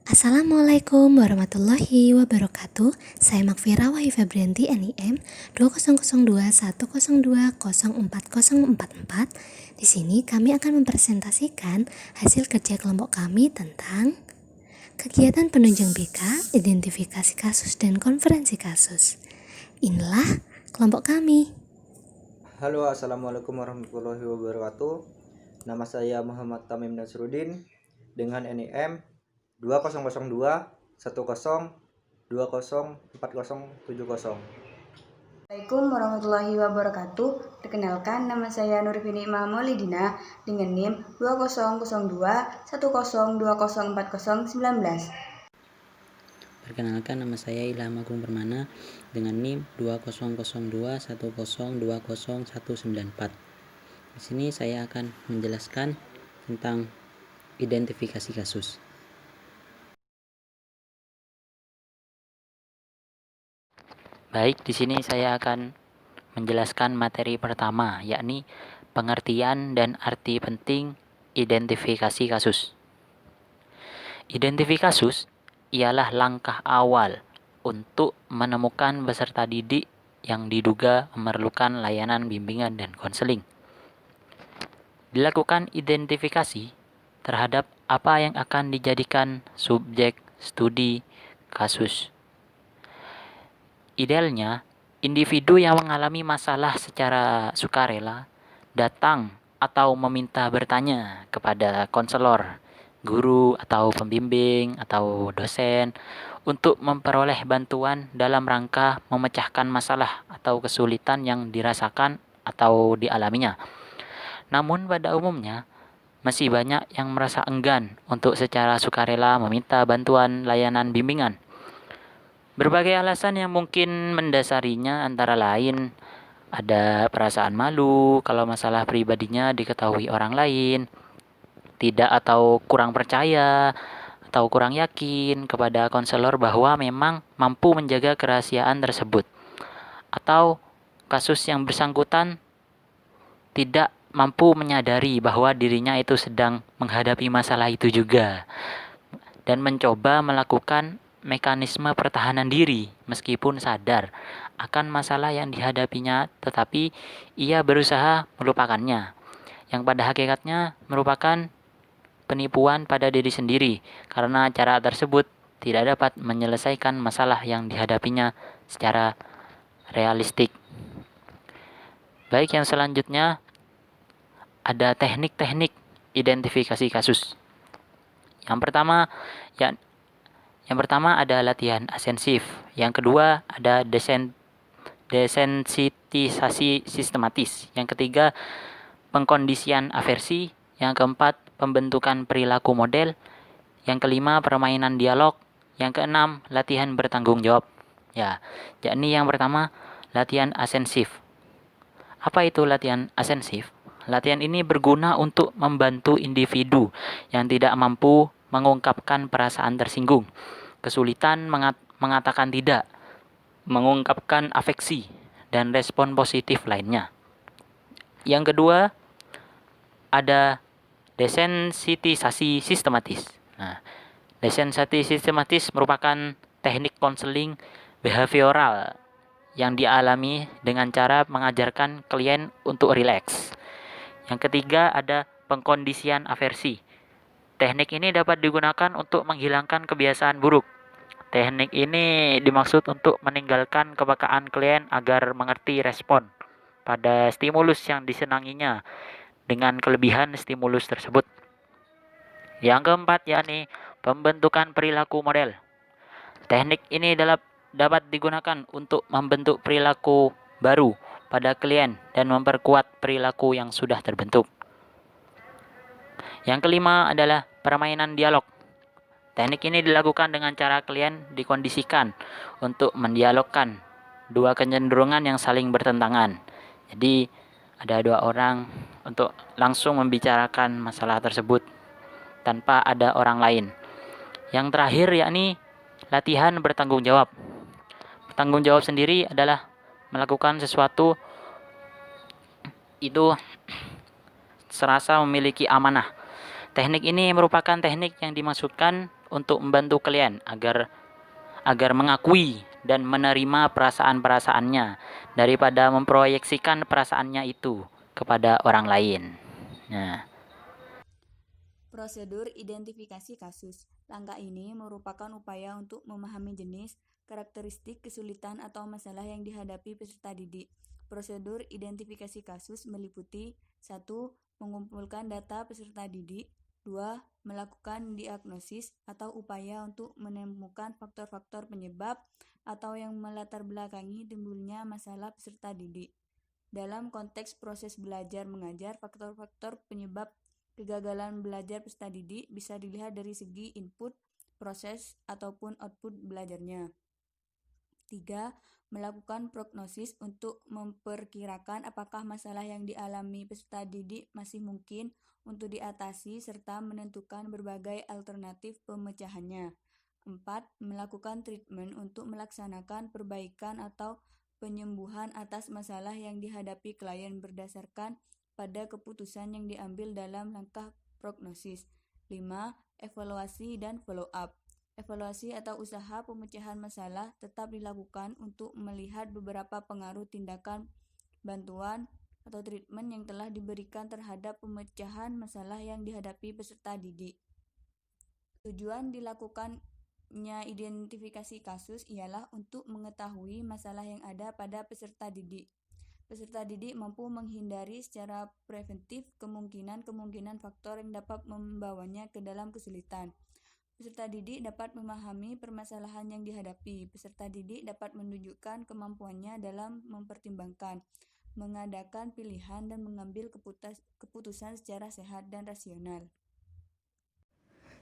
Assalamualaikum warahmatullahi wabarakatuh. Saya Makfira Wahyu Febrianti NIM 200210204044. Di sini kami akan mempresentasikan hasil kerja kelompok kami tentang kegiatan penunjang BK, identifikasi kasus dan konferensi kasus. Inilah kelompok kami. Halo, assalamualaikum warahmatullahi wabarakatuh. Nama saya Muhammad Tamim Nasruddin dengan NIM 2002 10204070. Assalamualaikum warahmatullahi wabarakatuh. Perkenalkan, nama saya Nurfini Imam Maulidina dengan NIM 200210204019. Perkenalkan, nama saya Ilham Agung Permana dengan NIM 2002102019. Di sini saya akan menjelaskan tentang identifikasi kasus. Baik, di sini saya akan menjelaskan materi pertama, yakni pengertian dan arti penting identifikasi kasus. Identifikasi kasus ialah langkah awal untuk menemukan peserta didik yang diduga memerlukan layanan bimbingan dan konseling. Dilakukan identifikasi terhadap apa yang akan dijadikan subjek studi kasus. Idealnya, individu yang mengalami masalah secara sukarela datang atau meminta bertanya kepada konselor, guru atau pembimbing atau dosen untuk memperoleh bantuan dalam rangka memecahkan masalah atau kesulitan yang dirasakan atau dialaminya. Namun pada umumnya, masih banyak yang merasa enggan untuk secara sukarela meminta bantuan layanan bimbingan. Berbagai alasan yang mungkin mendasarinya antara lain ada perasaan malu kalau masalah pribadinya diketahui orang lain, tidak atau kurang percaya atau kurang yakin kepada konselor bahwa memang mampu menjaga kerahasiaan tersebut, atau kasus yang bersangkutan tidak mampu menyadari bahwa dirinya itu sedang menghadapi masalah itu juga dan mencoba melakukan mekanisme pertahanan diri meskipun sadar akan masalah yang dihadapinya, tetapi ia berusaha melupakannya, yang pada hakikatnya merupakan penipuan pada diri sendiri karena cara tersebut tidak dapat menyelesaikan masalah yang dihadapinya secara realistik. Baik, yang selanjutnya ada teknik-teknik identifikasi kasus. Yang pertama ada latihan asensif. Yang kedua ada desensitisasi sistematis. Yang ketiga pengkondisian aversi. Yang keempat pembentukan perilaku model. Yang kelima permainan dialog. Yang keenam latihan bertanggung jawab. Yakni yang pertama latihan asensif. Apa itu latihan asensif? Latihan ini berguna untuk membantu individu yang tidak mampu mengungkapkan perasaan tersinggung, kesulitan mengatakan tidak, mengungkapkan afeksi, dan respon positif lainnya. Yang kedua, ada desensitisasi sistematis. Desensitisasi sistematis merupakan teknik konseling behavioral yang dialami dengan cara mengajarkan klien untuk rileks. Yang ketiga ada pengkondisian aversi. Teknik ini dapat digunakan untuk menghilangkan kebiasaan buruk. Teknik ini dimaksud untuk meninggalkan kepekaan klien agar mengerti respon pada stimulus yang disenanginya dengan kelebihan stimulus tersebut. Yang keempat yakni pembentukan perilaku model. Teknik ini dapat digunakan untuk membentuk perilaku baru pada klien dan memperkuat perilaku yang sudah terbentuk. Yang kelima adalah permainan dialog. Teknik ini dilakukan dengan cara klien dikondisikan untuk mendialogkan dua kecenderungan yang saling bertentangan. Jadi ada dua orang untuk langsung membicarakan masalah tersebut tanpa ada orang lain. Yang terakhir yakni latihan bertanggung jawab. Bertanggung jawab sendiri adalah melakukan sesuatu itu serasa memiliki amanah. Teknik ini merupakan teknik yang dimaksudkan untuk membantu kalian agar mengakui dan menerima perasaan-perasaannya daripada memproyeksikan perasaannya itu kepada orang lain. Nah, Prosedur identifikasi kasus. Langkah ini merupakan upaya untuk memahami jenis, karakteristik, kesulitan, atau masalah yang dihadapi peserta didik. Prosedur identifikasi kasus meliputi 1. Mengumpulkan data peserta didik. 2. Melakukan diagnosis atau upaya untuk menemukan faktor-faktor penyebab atau yang melatar belakangi timbulnya masalah peserta didik. Dalam konteks proses belajar mengajar, faktor-faktor penyebab kegagalan belajar peserta didik bisa dilihat dari segi input, proses, ataupun output belajarnya. 3. Melakukan prognosis untuk memperkirakan apakah masalah yang dialami peserta didik masih mungkin untuk diatasi serta menentukan berbagai alternatif pemecahannya. 4. Melakukan treatment untuk melaksanakan perbaikan atau penyembuhan atas masalah yang dihadapi klien berdasarkan pada keputusan yang diambil dalam langkah prognosis. 5. Evaluasi dan follow up. Evaluasi atau usaha pemecahan masalah tetap dilakukan untuk melihat beberapa pengaruh tindakan, bantuan, atau treatment yang telah diberikan terhadap pemecahan masalah yang dihadapi peserta didik. Tujuan dilakukannya identifikasi kasus ialah untuk mengetahui masalah yang ada pada peserta didik. Peserta didik mampu menghindari secara preventif kemungkinan faktor yang dapat membawanya ke dalam kesulitan. Peserta didik dapat memahami permasalahan yang dihadapi. Peserta didik dapat menunjukkan kemampuannya dalam mempertimbangkan, mengadakan pilihan, dan mengambil keputusan secara sehat dan rasional.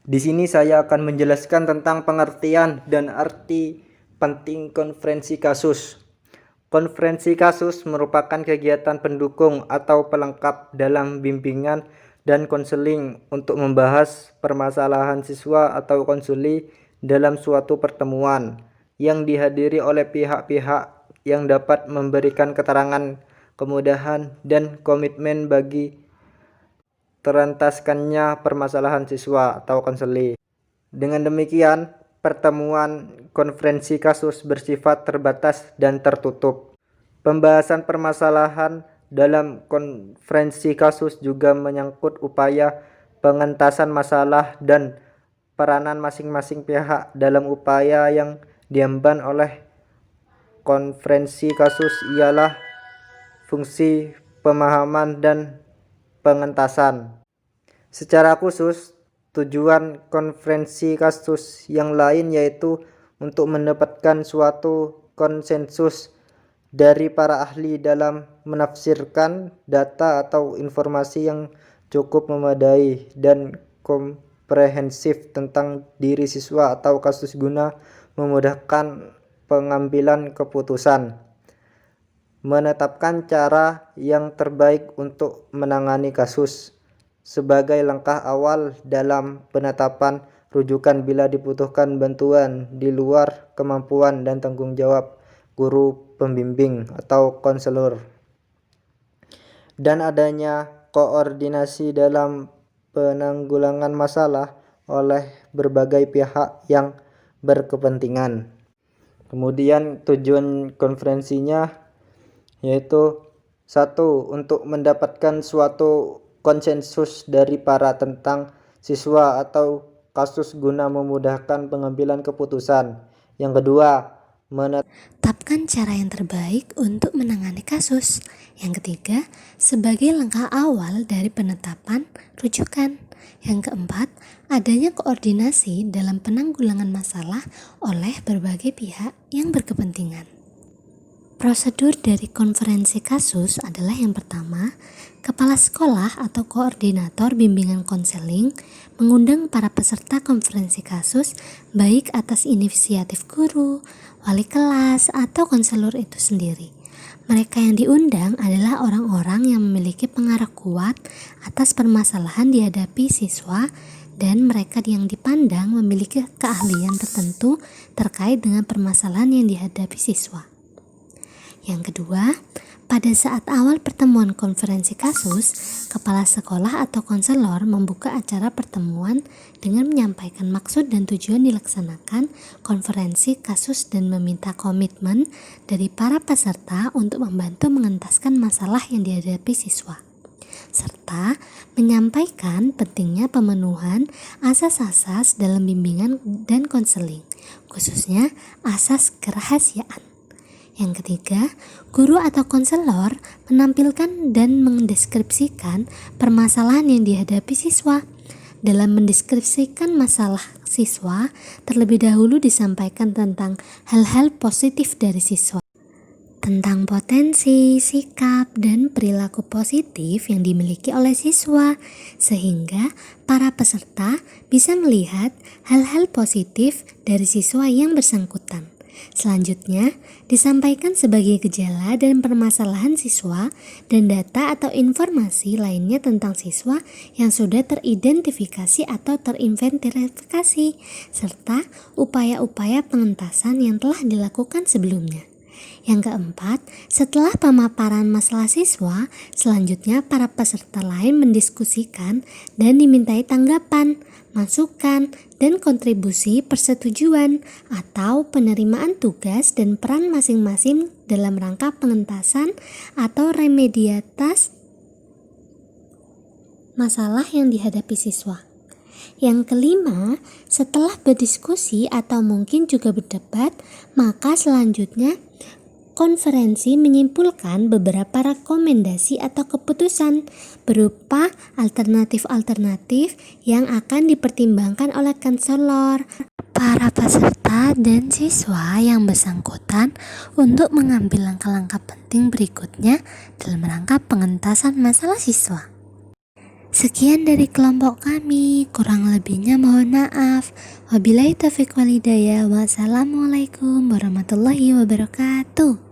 Di sini saya akan menjelaskan tentang pengertian dan arti penting konferensi kasus. Konferensi kasus merupakan kegiatan pendukung atau pelengkap dalam bimbingan dan konseling untuk membahas permasalahan siswa atau konsuli dalam suatu pertemuan yang dihadiri oleh pihak-pihak yang dapat memberikan keterangan, kemudahan, dan komitmen bagi terentaskannya permasalahan siswa atau konseli. Dengan demikian, pertemuan konferensi kasus bersifat terbatas dan tertutup. Pembahasan permasalahan dalam konferensi kasus juga menyangkut upaya pengentasan masalah dan peranan masing-masing pihak dalam upaya yang diemban oleh konferensi kasus ialah fungsi pemahaman dan pengentasan. Secara khusus, tujuan konferensi kasus yang lain yaitu untuk mendapatkan suatu konsensus dari para ahli dalam menafsirkan data atau informasi yang cukup memadai dan komprehensif tentang diri siswa atau kasus guna memudahkan pengambilan keputusan, menetapkan cara yang terbaik untuk menangani kasus sebagai langkah awal dalam penetapan rujukan bila dibutuhkan bantuan di luar kemampuan dan tanggung jawab guru pembimbing atau konselor, dan adanya koordinasi dalam penanggulangan masalah oleh berbagai pihak yang berkepentingan. Kemudian tujuan konferensinya yaitu 1. Untuk mendapatkan suatu konsensus dari para tentang siswa atau kasus guna memudahkan pengambilan keputusan. Yang kedua, Tetapkan cara yang terbaik untuk menangani kasus. Yang ketiga, sebagai langkah awal dari penetapan rujukan. Yang keempat, adanya koordinasi dalam penanggulangan masalah oleh berbagai pihak yang berkepentingan. Prosedur dari konferensi kasus adalah yang pertama, kepala sekolah atau koordinator bimbingan konseling mengundang para peserta konferensi kasus baik atas inisiatif guru, wali kelas, atau konselor itu sendiri. Mereka yang diundang adalah orang-orang yang memiliki pengaruh kuat atas permasalahan dihadapi siswa dan mereka yang dipandang memiliki keahlian tertentu terkait dengan permasalahan yang dihadapi siswa. Yang kedua, Pada saat awal pertemuan konferensi kasus, kepala sekolah atau konselor membuka acara pertemuan dengan menyampaikan maksud dan tujuan dilaksanakan konferensi kasus dan meminta komitmen dari para peserta untuk membantu mengentaskan masalah yang dihadapi siswa, serta menyampaikan pentingnya pemenuhan asas-asas dalam bimbingan dan konseling, khususnya asas kerahasiaan. Yang ketiga, guru atau konselor menampilkan dan mendeskripsikan permasalahan yang dihadapi siswa. Dalam mendeskripsikan masalah siswa, terlebih dahulu disampaikan tentang hal-hal positif dari siswa, tentang potensi, sikap, dan perilaku positif yang dimiliki oleh siswa, sehingga para peserta bisa melihat hal-hal positif dari siswa yang bersangkutan. Selanjutnya, disampaikan sebagai gejala dan permasalahan siswa dan data atau informasi lainnya tentang siswa yang sudah teridentifikasi atau terinventarisasi, serta upaya-upaya pengentasan yang telah dilakukan sebelumnya. Yang keempat, setelah pemaparan masalah siswa, selanjutnya para peserta lain mendiskusikan dan dimintai tanggapan, masukan, dan kontribusi persetujuan atau penerimaan tugas dan peran masing-masing dalam rangka pengentasan atau remediatas masalah yang dihadapi siswa. Yang kelima, setelah berdiskusi atau mungkin juga berdebat, maka selanjutnya konferensi menyimpulkan beberapa rekomendasi atau keputusan berupa alternatif-alternatif yang akan dipertimbangkan oleh konselor, para peserta, dan siswa yang bersangkutan untuk mengambil langkah-langkah penting berikutnya dalam rangka pengentasan masalah siswa. Sekian dari kelompok kami, kurang lebihnya mohon maaf. Wabillahi taufiq wal hidayah. Wassalamualaikum warahmatullahi wabarakatuh.